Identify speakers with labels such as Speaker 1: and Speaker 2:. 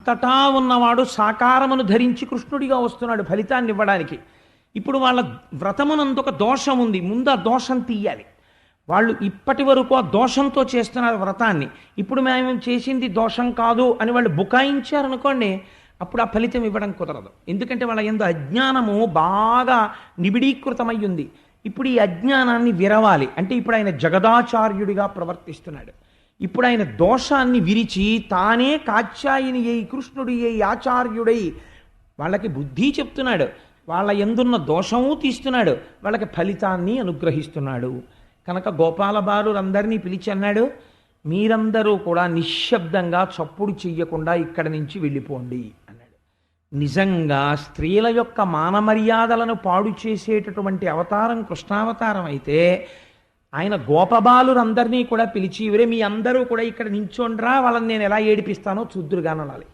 Speaker 1: అంతటా ఉన్నవాడు సాకారమును ధరించి కృష్ణుడిగా వస్తున్నాడు ఫలితాన్ని ఇవ్వడానికి. ఇప్పుడు వాళ్ళ వ్రతమునందు ఒక దోషం ఉంది, ముందు ఆ దోషం తీయాలి. వాళ్ళు ఇప్పటి వరకు ఆ దోషంతో చేస్తున్నారు వ్రతాన్ని. ఇప్పుడు మేము చేసింది దోషం కాదు అని వాళ్ళు బుకాయించారనుకోండి, అప్పుడు ఆ ఫలితం ఇవ్వడం కుదరదు. ఎందుకంటే వాళ్ళ యందు అజ్ఞానము బాగా నిబిడీకృతమై ఉంది. ఇప్పుడు ఈ అజ్ఞానాన్ని విరవాలి అంటే ఇప్పుడు ఆయన జగదాచార్యుడిగా ప్రవర్తిస్తున్నాడు. ఇప్పుడు ఆయన దోషాన్ని విరిచి తానే కాత్యాయని అయి కృష్ణుడి అయి ఆచార్యుడై వాళ్ళకి బుద్ధి చెప్తున్నాడు, వాళ్ళ యందున్న దోషము తీస్తున్నాడు, వాళ్ళకి ఫలితాన్ని అనుగ్రహిస్తున్నాడు. కనుక గోపాలబాలురందరినీ పిలిచి అన్నాడు, మీరందరూ కూడా నిశ్శబ్దంగా చప్పుడు చెయ్యకుండా ఇక్కడి నుంచి వెళ్ళిపోండి అన్నాడు. నిజంగా స్త్రీల యొక్క మానమర్యాదలను పాడు చేసేటటువంటి అవతారం కృష్ణావతారం అయితే ఆయన గోపబాలురందరినీ కూడా పిలిచి, ఇవరే మీ అందరూ కూడా ఇక్కడ నించోండ్రా, వాళ్ళని నేను ఎలా ఏడిపిస్తానో చూద్దురుగాననాలి.